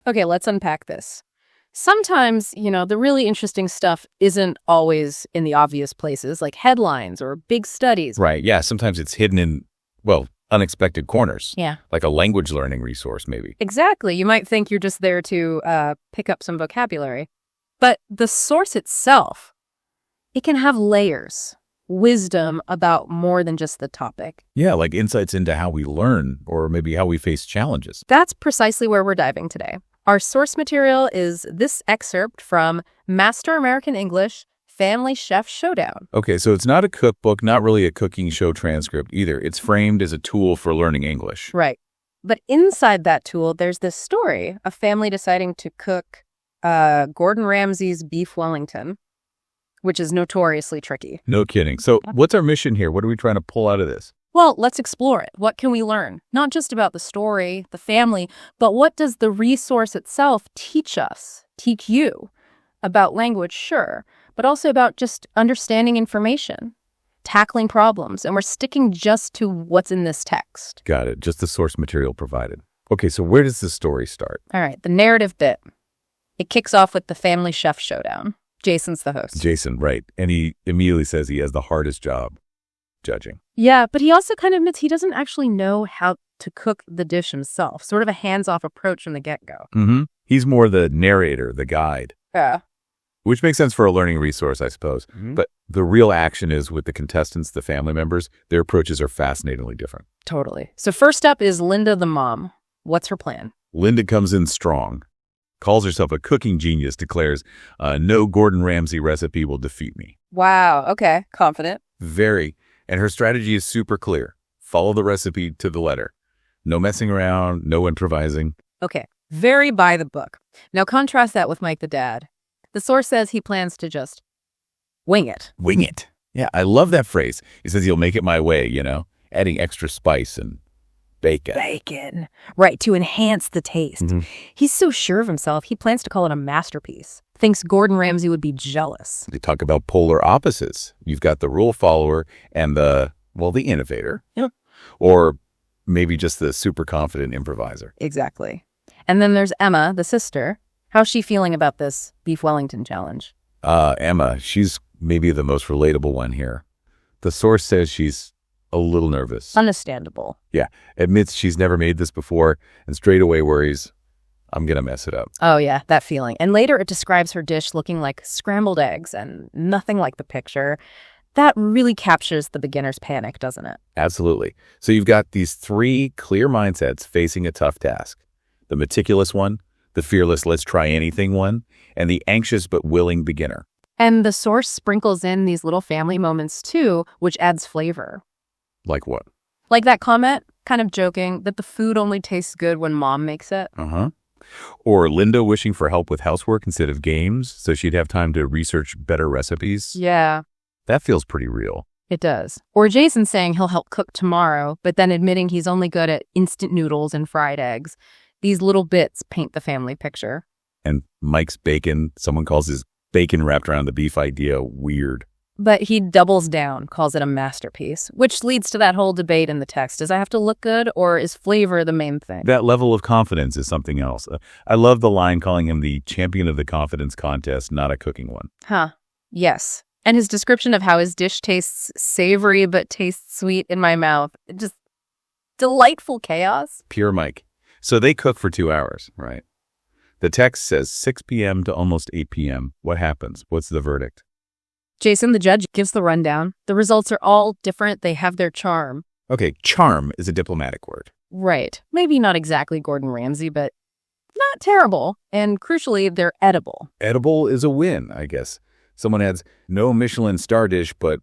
Okay, let's unpack this. Sometimes, the really interesting stuff isn't always in the obvious places, like headlines or big studies. Right, yeah, sometimes it's hidden in, well, unexpected corners. Yeah. Like a language learning resource, maybe. Exactly. You might think you're just there to pick up some vocabulary. But the source itself, it can have layers, wisdom about more than just the topic. Yeah, like insights into how we learn or maybe how we face challenges. That's precisely where we're diving today. Our source material is this excerpt from Master American English Family Chef Showdown. Okay, so it's not a cookbook, not really a cooking show transcript either. It's framed as a tool for learning English. Right. But inside that tool, there's this story, a family deciding to cook Gordon Ramsay's beef Wellington, which is notoriously tricky. No kidding. So what's our mission here? What are we trying to pull out of this? Well, let's explore it. What can we learn? Not just about the story, the family, but what does the resource itself teach us, teach you? About language, sure, but also about just understanding information, tackling problems, and we're sticking just to what's in this text. Got it. Just the source material provided. Okay, so where does the story start? All right, the narrative bit. It kicks off with the Family Chef Showdown. Jason's the host. Jason, right. And he immediately says he has the hardest job, judging. Yeah, but he also kind of admits he doesn't actually know how to cook the dish himself. Sort of a hands-off approach from the get-go. Mm-hmm. He's more the narrator, the guide. Yeah. Which makes sense for a learning resource, I suppose. Mm-hmm. But the real action is with the contestants, the family members. Their approaches are fascinatingly different. Totally. So first up is Linda the mom. What's her plan? Linda comes in strong, calls herself a cooking genius, declares, no Gordon Ramsay recipe will defeat me. Wow. Okay. Confident. Very. And her strategy is super clear. Follow the recipe to the letter. No messing around, no improvising. Okay. Very by the book. Now contrast that with Mike the dad. The source says he plans to just wing it. Wing it. Yeah, I love that phrase. He says he'll make it my way, adding extra spice and bacon. Bacon. Right, to enhance the taste. Mm-hmm. He's so sure of himself, he plans to call it a masterpiece. Thinks Gordon Ramsay would be jealous. They talk about polar opposites. You've got the rule follower and the innovator. Yeah. Or maybe just the super confident improviser. Exactly. And then there's Emma, the sister. How's she feeling about this beef Wellington challenge? Emma, she's maybe the most relatable one here. The source says she's a little nervous. Understandable. Yeah, admits she's never made this before and straight away worries, I'm going to mess it up. Oh, yeah, that feeling. And later it describes her dish looking like scrambled eggs and nothing like the picture. That really captures the beginner's panic, doesn't it? Absolutely. So you've got these three clear mindsets facing a tough task. The meticulous one, the fearless let's try anything one, and the anxious but willing beginner. And the source sprinkles in these little family moments too, which adds flavor. Like what? Like that comment, kind of joking, that the food only tastes good when mom makes it. Uh-huh. Or Linda wishing for help with housework instead of games so she'd have time to research better recipes. Yeah. That feels pretty real. It does. Or Jason saying he'll help cook tomorrow, but then admitting he's only good at instant noodles and fried eggs. These little bits paint the family picture. And Mike's bacon, someone calls his bacon wrapped around the beef idea weird. But he doubles down, calls it a masterpiece, which leads to that whole debate in the text. Does it have to look good, or is flavor the main thing? That level of confidence is something else. I love the line calling him the champion of the confidence contest, not a cooking one. Huh. Yes. And his description of how his dish tastes savory but tastes sweet in my mouth. Just delightful chaos. Pure Mike. So they cook for 2 hours, right? The text says 6 p.m. to almost 8 p.m. What happens? What's the verdict? Jason, the judge, gives the rundown. The results are all different. They have their charm. Okay, charm is a diplomatic word. Right. Maybe not exactly Gordon Ramsay, but not terrible. And crucially, they're edible. Edible is a win, I guess. Someone adds, no Michelin star dish, but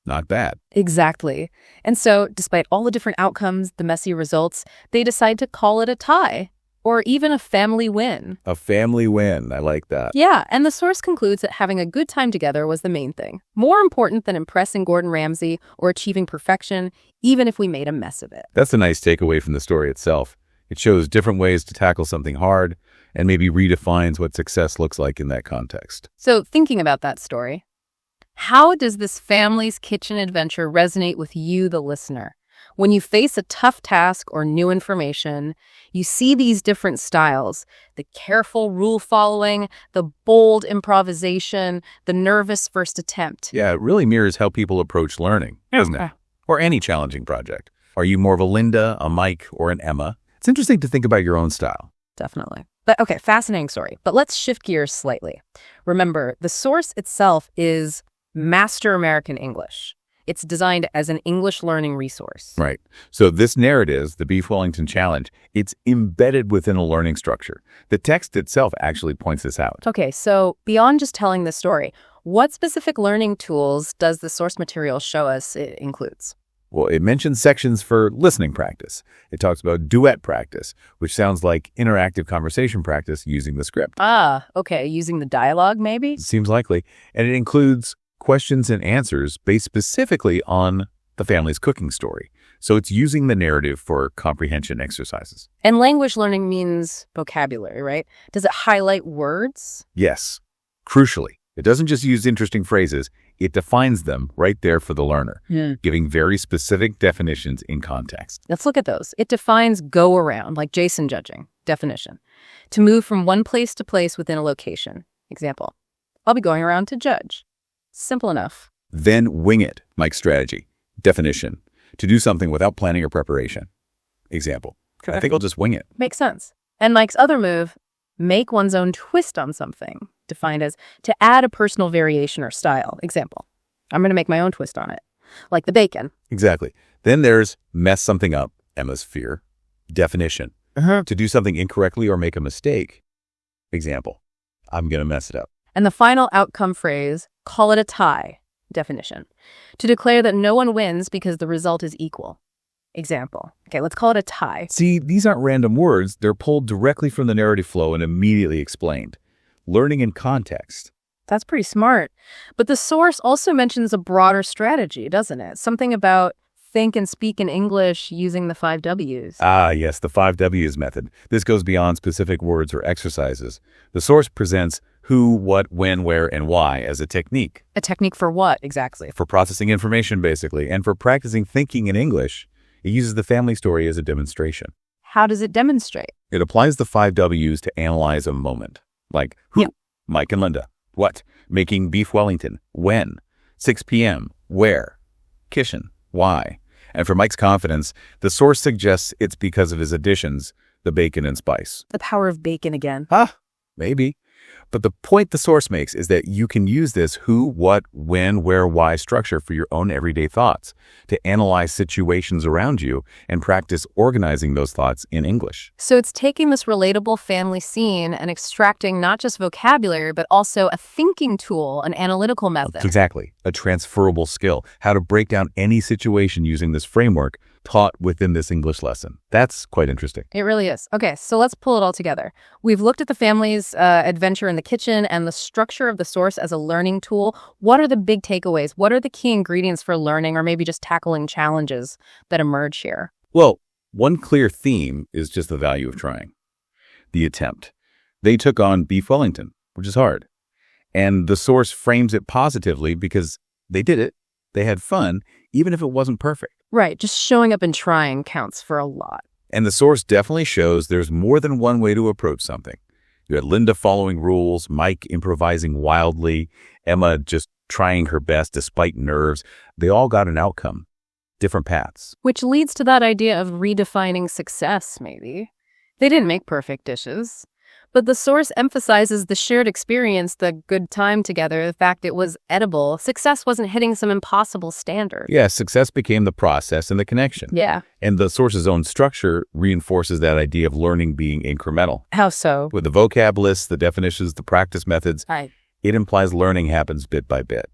not bad. Exactly. And so, despite all the different outcomes, the messy results, they decide to call it a tie. Or even a family win. A family win. I like that. Yeah, and the source concludes that having a good time together was the main thing. More important than impressing Gordon Ramsay or achieving perfection, even if we made a mess of it. That's a nice takeaway from the story itself. It shows different ways to tackle something hard and maybe redefines what success looks like in that context. So thinking about that story, how does this family's kitchen adventure resonate with you, the listener? When you face a tough task or new information, you see these different styles: the careful rule following, the bold improvisation, the nervous first attempt. Yeah, it really mirrors how people approach learning, doesn't it? Or any challenging project. Are you more of a Linda, a Mike, or an Emma? It's interesting to think about your own style. Definitely. But okay, fascinating story. But let's shift gears slightly. Remember, the source itself is Master American English. It's designed as an English learning resource. Right. So this narrative, the Beef Wellington Challenge, it's embedded within a learning structure. The text itself actually points this out. Okay, so beyond just telling the story, what specific learning tools does the source material show us it includes? Well, it mentions sections for listening practice. It talks about duet practice, which sounds like interactive conversation practice using the script. Ah, okay, using the dialogue maybe? Seems likely. And it includes questions and answers based specifically on the family's cooking story. So it's using the narrative for comprehension exercises. And language learning means vocabulary, right? Does it highlight words? Yes. Crucially, it doesn't just use interesting phrases, it defines them right there for the learner, giving very specific definitions in context. Let's look at those. It defines go around, like Jason judging, definition. To move from one place to place within a location. Example, I'll be going around to judge. Simple enough. Then wing it, Mike's strategy. Definition, to do something without planning or preparation. Example, I think I'll just wing it. Makes sense. And Mike's other move, make one's own twist on something, defined as to add a personal variation or style. Example, I'm going to make my own twist on it, like the bacon. Exactly. Then there's mess something up, Emma's fear. Definition, to do something incorrectly or make a mistake. Example, I'm going to mess it up. And the final outcome phrase, call it a tie. Definition, to declare that no one wins because the result is equal. Example, okay, let's call it a tie. See, these aren't random words. They're pulled directly from the narrative flow and immediately explained. Learning in context. That's pretty smart. But the source also mentions a broader strategy, doesn't it? Something about think and speak in English using the 5 Ws. Ah, yes, the 5 Ws method. This goes beyond specific words or exercises. The source presents who, what, when, where, and why as a technique. A technique for what, exactly? For processing information, basically, and for practicing thinking in English. It uses the family story as a demonstration. How does it demonstrate? It applies the 5 Ws to analyze a moment. Like who? Yep. Mike and Linda. What? Making beef Wellington. When? 6 p.m. Where? Kitchen. Why? And for Mike's confidence, the source suggests it's because of his additions, the bacon and spice. The power of bacon again. Maybe. But the point the source makes is that you can use this who, what, when, where, why structure for your own everyday thoughts to analyze situations around you and practice organizing those thoughts in English. So it's taking this relatable family scene and extracting not just vocabulary, but also a thinking tool, an analytical method. Exactly. A transferable skill. How to break down any situation using this framework taught within this English lesson. That's quite interesting. It really is. Okay, so let's pull it all together. We've looked at the family's adventure in the kitchen and the structure of the source as a learning tool. What are the big takeaways? What are the key ingredients for learning or maybe just tackling challenges that emerge here? Well, one clear theme is just the value of trying. The attempt. They took on beef Wellington, which is hard. And the source frames it positively because they did it. They had fun, even if it wasn't perfect. Right, just showing up and trying counts for a lot. And the source definitely shows there's more than one way to approach something. You had Linda following rules, Mike improvising wildly, Emma just trying her best despite nerves. They all got an outcome, different paths. Which leads to that idea of redefining success, maybe. They didn't make perfect dishes. But the source emphasizes the shared experience, the good time together, the fact it was edible. Success wasn't hitting some impossible standard. Yeah, success became the process and the connection. Yeah. And the source's own structure reinforces that idea of learning being incremental. How so? With the vocab lists, the definitions, the practice methods, it implies learning happens bit by bit.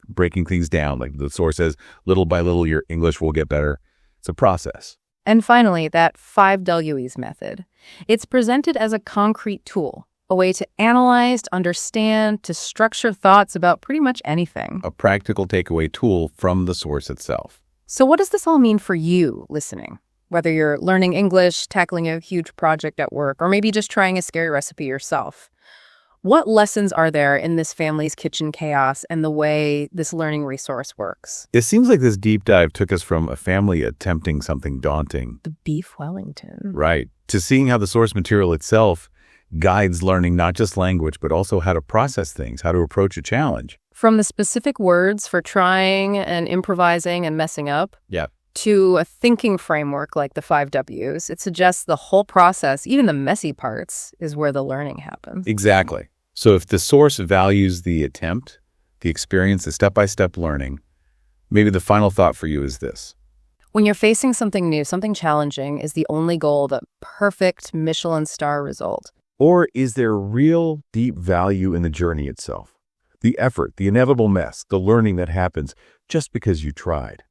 Breaking things down, like the source says, little by little, your English will get better. It's a process. And finally, that 5 Ws method. It's presented as a concrete tool, a way to analyze, to understand, to structure thoughts about pretty much anything. A practical takeaway tool from the source itself. So what does this all mean for you listening? Whether you're learning English, tackling a huge project at work, or maybe just trying a scary recipe yourself. What lessons are there in this family's kitchen chaos and the way this learning resource works? It seems like this deep dive took us from a family attempting something daunting, The beef Wellington. right, to seeing how the source material itself guides learning not just language, but also how to process things, how to approach a challenge. From the specific words for trying and improvising and messing up Yeah. to a thinking framework like the 5 Ws, it suggests the whole process, even the messy parts, is where the learning happens. Exactly. So if the source values the attempt, the experience, the step-by-step learning, maybe the final thought for you is this. When you're facing something new, something challenging is the only goal, the perfect Michelin star result. Or is there real deep value in the journey itself? The effort, the inevitable mess, the learning that happens just because you tried.